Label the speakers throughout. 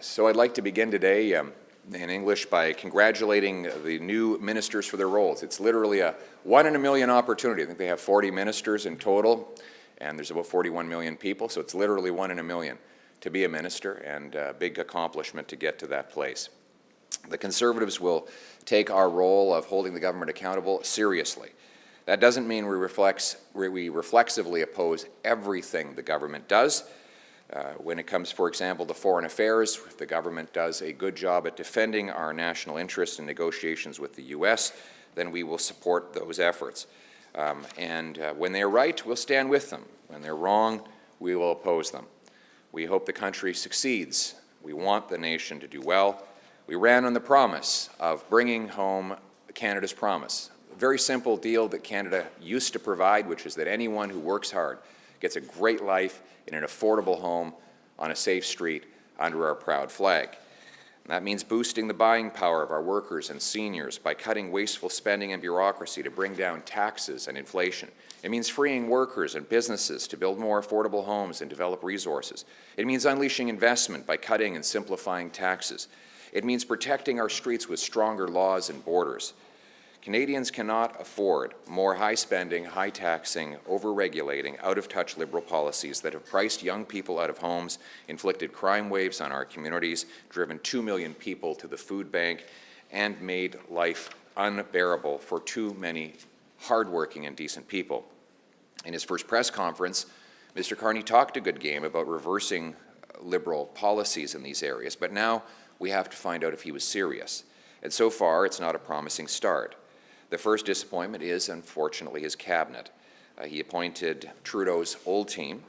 Speaker 1: So I'd like to begin today in English by congratulating the new ministers for their roles. It's literally a 1 in a million opportunity. I think they have 40 ministers in total, and there's about 41 million people, so it's literally 1 in a million to be a minister, and a big accomplishment to get to that place. The Conservatives will take our role of holding the government accountable seriously. That doesn't mean we reflexively oppose everything the government does. When it comes, for example, to foreign affairs, if the government does a good job at defending our national interests in negotiations with the U.S., then we will support those efforts. When they're right, we'll stand with them. When they're wrong, we will oppose them. We hope the country succeeds. We want the nation to do well. We ran on the promise of bringing home Canada's promise, a very simple deal that Canada used to provide, which is that anyone who works hard gets a great life in an affordable home on a safe street under our proud flag. And that means boosting the buying power of our workers and seniors by cutting wasteful spending and bureaucracy to bring down taxes and inflation. It means freeing workers and businesses to build more affordable homes and develop resources. It means unleashing investment by cutting and simplifying taxes. It means protecting our streets with stronger laws and borders. Canadians cannot afford more high-spending, high-taxing, over-regulating, out-of-touch Liberal policies that have priced young people out of homes, inflicted crime waves on our communities, driven 2 million people to the food bank, and made life unbearable for too many hardworking and decent people. In his first press conference, Mr. Carney talked a good game about reversing Liberal policies in these areas, but now we have to find out if he was serious. And so far, it's not a promising start. The first disappointment is, unfortunately, his cabinet. He appointed Trudeau's old team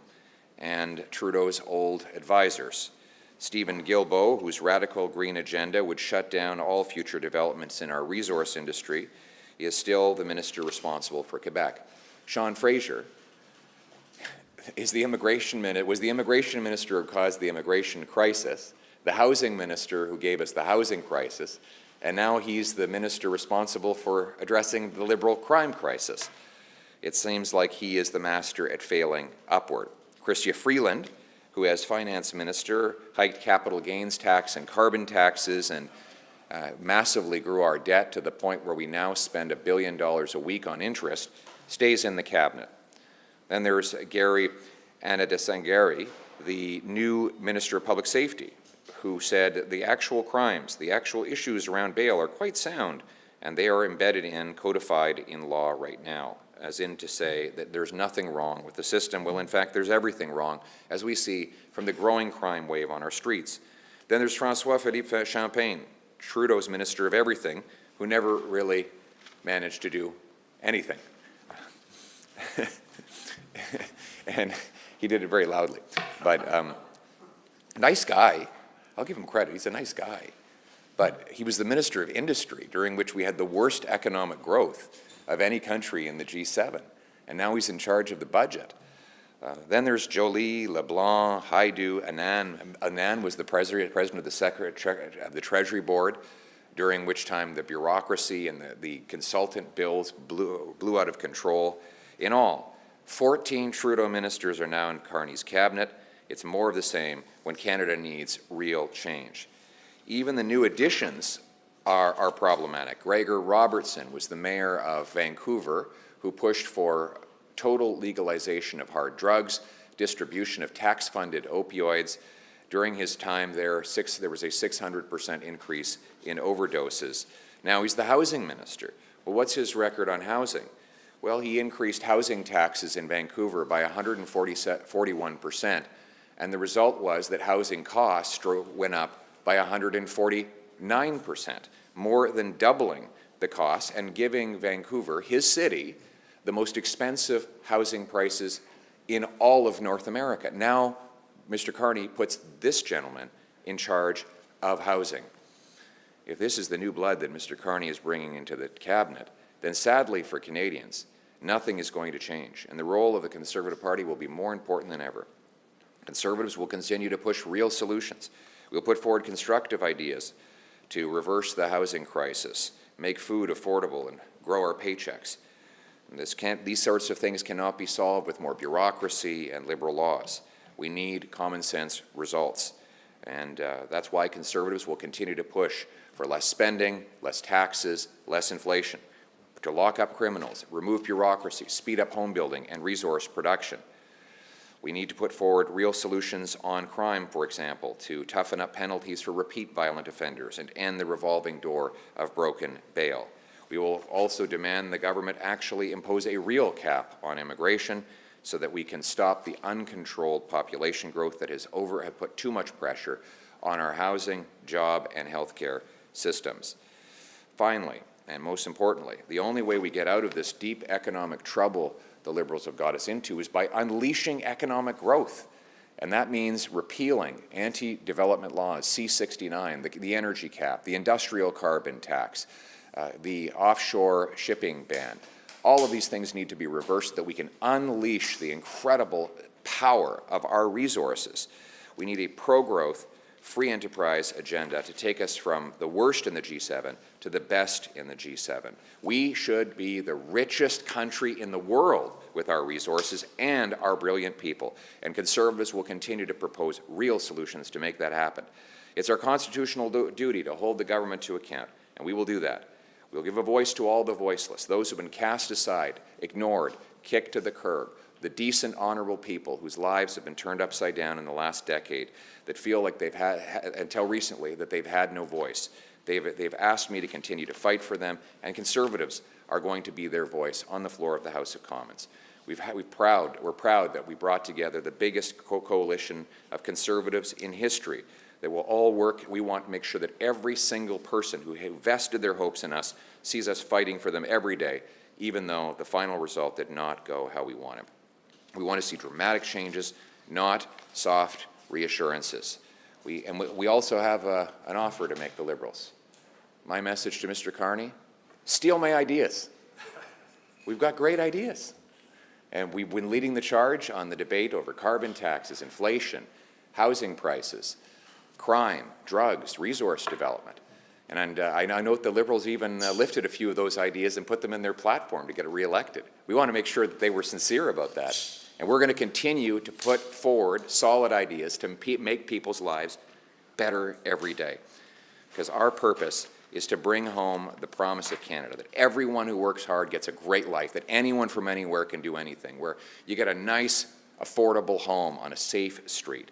Speaker 1: and Trudeau's old advisors. Stephen Guilbeault, whose radical green agenda would shut down all future developments in our resource industry, is still the minister responsible for Quebec. Sean Fraser was the immigration minister who caused the immigration crisis, the housing minister who gave us the housing crisis, and now he's the minister responsible for addressing the Liberal crime crisis. It seems like he is the master at failing upward. Chrystia Freeland, who as finance minister hiked capital gains tax and carbon taxes and massively grew our debt to the point where we now spend $1 billion a week on interest, stays in the cabinet. Then there's Gary Anadesangari, the new Minister of Public Safety, who said the actual crimes, the actual issues around bail are quite sound, and they are embedded in, codified in law right now, as in to say that there's nothing wrong with the system. Well, in fact, there's everything wrong, as we see from the growing crime wave on our streets. Then there's François-Philippe Champagne, Trudeau's Minister of Everything, who never really managed to do anything. And he did it very loudly. But nice guy. I'll give him credit, he's a nice guy. But he was the Minister of Industry, during which we had the worst economic growth of any country in the G7, and now he's in charge of the budget. Then there's Joly, LeBlanc, Haidu, Anand. Anand was the president of the Treasury Board, during which time the bureaucracy and the consultant bills blew out of control. In all, 14 Trudeau ministers are now in Carney's cabinet. It's more of the same when Canada needs real change. Even the new additions are problematic. Gregor Robertson was the mayor of Vancouver who pushed for total legalization of hard drugs, distribution of tax-funded opioids. During his time there was a 600% increase in overdoses. Now he's the housing minister. Well, what's his record on housing? Well, he increased housing taxes in Vancouver by 141%. And the result was that housing costs went up by 149%, more than doubling the costs and giving Vancouver, his city, the most expensive housing prices in all of North America. Now, Mr. Carney puts this gentleman in charge of housing. If this is the new blood that Mr. Carney is bringing into the cabinet, then sadly for Canadians, nothing is going to change, and the role of the Conservative Party will be more important than ever. Conservatives will continue to push real solutions. We'll put forward constructive ideas to reverse the housing crisis, make food affordable, and grow our paychecks. And these sorts of things cannot be solved with more bureaucracy and Liberal laws. We need common sense results. And that's why Conservatives will continue to push for less spending, less taxes, less inflation, to lock up criminals, remove bureaucracy, speed up home building and resource production. We need to put forward real solutions on crime, for example, to toughen up penalties for repeat violent offenders and end the revolving door of broken bail. We will also demand the government actually impose a real cap on immigration so that we can stop the uncontrolled population growth that has put too much pressure on our housing, job, and healthcare systems. Finally, and most importantly, the only way we get out of this deep economic trouble the Liberals have got us into is by unleashing economic growth. And that means repealing anti-development laws, C-69, the energy cap, the industrial carbon tax, the offshore shipping ban. All of these things need to be reversed so that we can unleash the incredible power of our resources. We need a pro-growth, free enterprise agenda to take us from the worst in the G7 to the best in the G7. We should be the richest country in the world with our resources and our brilliant people, and Conservatives will continue to propose real solutions to make that happen. It's our constitutional duty to hold the government to account, and we will do that. We'll give a voice to all the voiceless, those who've been cast aside, ignored, kicked to the curb, the decent, honorable people whose lives have been turned upside down in the last decade, that feel like they've had, until recently, that they've had no voice. They've asked me to continue to fight for them, and Conservatives are going to be their voice on the floor of the House of Commons. We're proud that we brought together the biggest coalition of Conservatives in history that will all work. We want to make sure that every single person who vested their hopes in us sees us fighting for them every day, even though the final result did not go how we wanted. We want to see dramatic changes, not soft reassurances. We also have an offer to make the Liberals. My message to Mr. Carney, steal my ideas. We've got great ideas. And we've been leading the charge on the debate over carbon taxes, inflation, housing prices, crime, drugs, resource development. And I note the Liberals even lifted a few of those ideas and put them in their platform to get reelected. We want to make sure that they were sincere about that. And we're going to continue to put forward solid ideas to make people's lives better every day. Because our purpose is to bring home the promise of Canada, that everyone who works hard gets a great life, that anyone from anywhere can do anything, where you get a nice, affordable home on a safe street.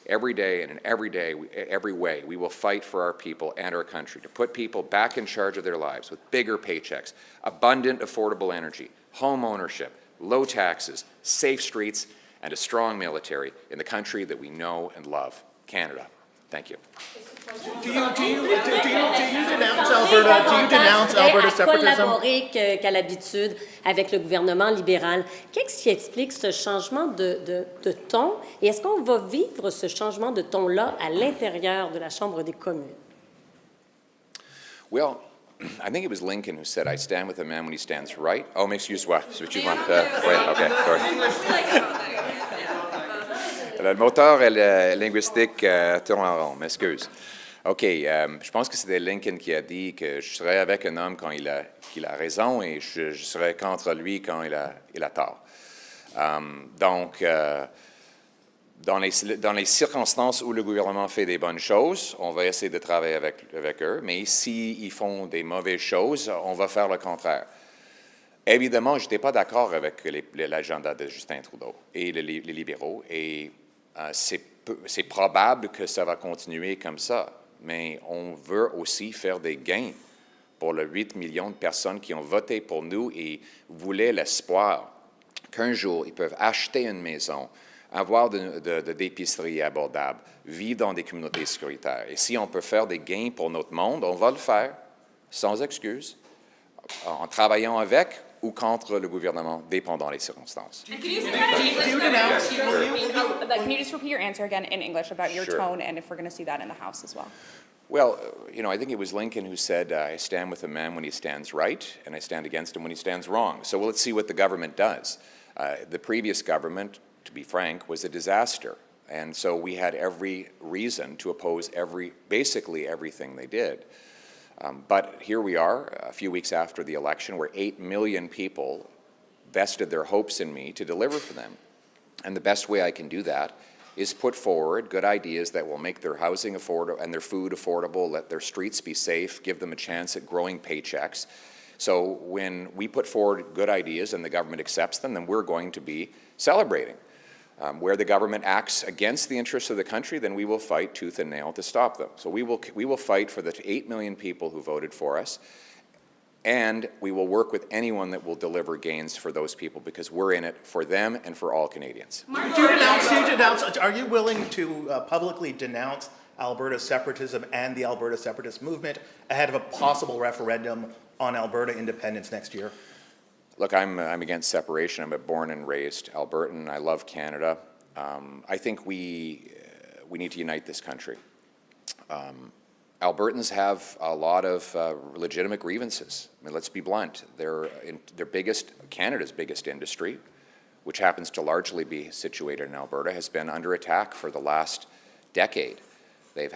Speaker 1: Every day and in every way, we will fight for our people and our country to put people back in charge of their lives with bigger paychecks, abundant, affordable energy, home ownership, low taxes, safe streets, and a strong military in the country that we know and love, Canada. Thank you.
Speaker 2: Do you denounce Alberta separatism?
Speaker 3: Collaborer qu'à l'habitude avec le gouvernement libéral. Qu'est-ce qui explique ce changement de ton? Et est-ce qu'on va vivre ce changement de ton-là à l'intérieur de la Chambre des communes?
Speaker 1: Well, I think it was Lincoln who said, I stand with a man when he stands right. Oh, excuse-moi. Okay, sorry. Le moteur linguistique tourne en rond, m'excuse. OK, je pense que c'était Lincoln qui a dit que je serais avec un homme quand il a raison et je serais contre lui quand il a tort. Donc, dans les circonstances où le gouvernement fait des bonnes choses, on va essayer de travailler avec eux, mais s'ils font des mauvaises choses, on va faire le contraire. Évidemment, je n'étais pas d'accord avec l'agenda de Justin Trudeau et les libéraux, et c'est probable que ça va continuer comme ça. Mais on veut aussi faire des gains pour les 8 millions de personnes qui ont voté pour nous et voulaient l'espoir qu'un jour, ils peuvent acheter une maison, avoir d'épiceries abordables, vivre dans des communautés sécuritaires. Et si on peut faire des gains pour notre monde, on va le faire, sans excuse, en travaillant avec ou contre le gouvernement, dépendant des circonstances.
Speaker 4: Can you just repeat your answer again in English about your tone and if we're going to see that in the House as well?
Speaker 1: Well, I think it was Lincoln who said, I stand with a man when he stands right, and I stand against him when he stands wrong. So let's see what the government does. The previous government, to be frank, was a disaster. And so we had every reason to oppose basically everything they did. But here we are, a few weeks after the election, where 8 million people vested their hopes in me to deliver for them. And the best way I can do that is put forward good ideas that will make their housing affordable and their food affordable, let their streets be safe, give them a chance at growing paychecks. So when we put forward good ideas and the government accepts them, then we're going to be celebrating. Where the government acts against the interests of the country, then we will fight tooth and nail to stop them. So we will fight for the 8 million people who voted for us, and we will work with anyone that will deliver gains for those people, because we're in it for them and for all Canadians.
Speaker 2: Are you willing to publicly denounce Alberta separatism and the Alberta separatist movement ahead of a possible referendum on Alberta independence next year?
Speaker 1: Look, I'm against separation. I'm a born and raised Albertan. I love Canada. I think we need to unite this country. Albertans have a lot of legitimate grievances. I mean, let's be blunt. Canada's biggest industry, which happens to largely be situated in Alberta, has been under attack for the last decade. They've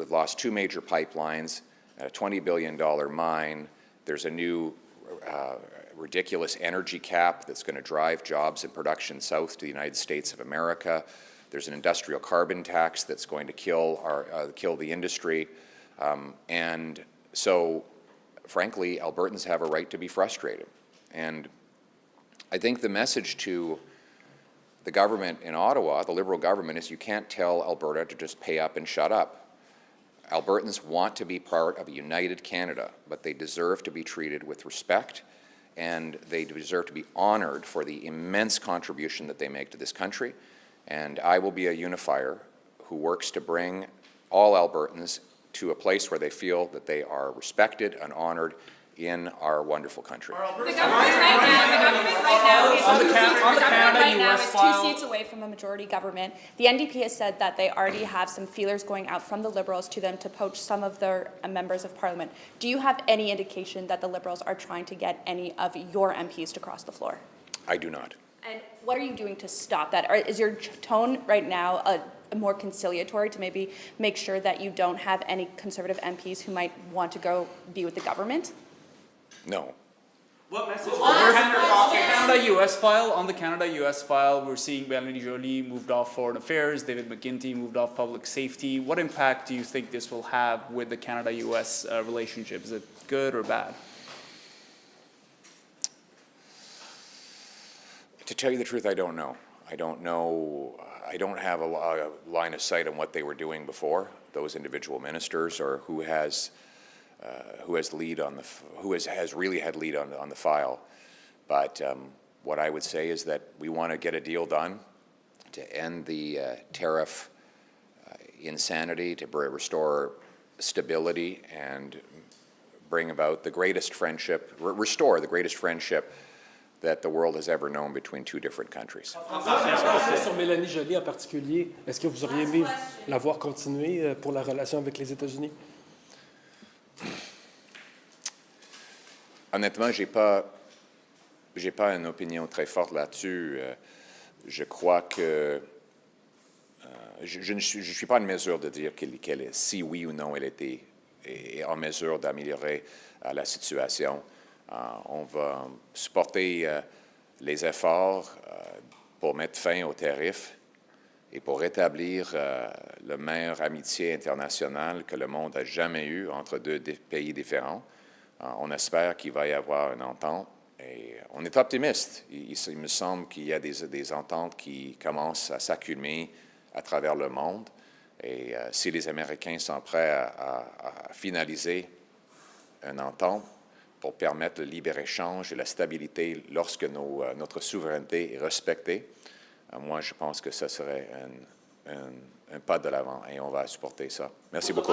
Speaker 1: lost 2 major pipelines, a $20 billion mine. There's a new ridiculous energy cap that's going to drive jobs and production south to the United States of America. There's an industrial carbon tax that's going to kill the industry. And so, frankly, Albertans have a right to be frustrated. And I think the message to the government in Ottawa, the Liberal government, is you can't tell Alberta to just pay up and shut up. Albertans want to be part of a united Canada, but they deserve to be treated with respect, and they deserve to be honored for the immense contribution that they make to this country. And I will be a unifier who works to bring all Albertans to a place where they feel that they are respected and honored in our wonderful country.
Speaker 4: The government right now is 2 seats away from a majority government. The NDP has said that they already have some feelers going out from the Liberals to them to poach some of their members of Parliament. Do you have any indication that the Liberals are trying to get any of your MPs to cross the floor?
Speaker 1: I do not.
Speaker 4: And what are you doing to stop that? Or is your tone right now more conciliatory to maybe make sure that you don't have any Conservative MPs who might want to go be with the government?
Speaker 1: No.
Speaker 5: What message? Canada-US file. On the Canada-US file, we're seeing Mélanie Joly moved off Foreign Affairs, David McGuinty moved off Public Safety. What impact do you think this will have with the Canada-US relationship? Is it good or bad?
Speaker 1: To tell you the truth, I don't know. I don't know. I don't have a line of sight on what they were doing before, those individual ministers, or who has really had lead on the file. But what I would say is that we want to get a deal done to end the tariff insanity, to restore stability, and bring about the greatest friendship, restore the greatest friendship that the world has ever known between two different countries.
Speaker 6: Sur Mélanie Joly en particulier, est-ce que vous auriez aimé la voir continuer pour la relation avec les États-Unis?
Speaker 1: Honnêtement, j'ai pas une opinion très forte là-dessus. Je crois que je ne suis pas en mesure de dire si oui ou non elle est en mesure d'améliorer la situation. On va supporter les efforts pour mettre fin aux tarifs et pour rétablir la meilleure amitié internationale que le monde a jamais eue entre deux pays différents. On espère qu'il va y avoir une entente et on est optimiste. Il me semble qu'il y a des ententes qui commencent à s'accumuler à travers le monde. Et si les Américains sont prêts à finaliser une entente pour permettre le libre-échange et la stabilité lorsque notre souveraineté est respectée, moi, je pense que ce serait un pas de l'avant et on va supporter ça. Merci beaucoup.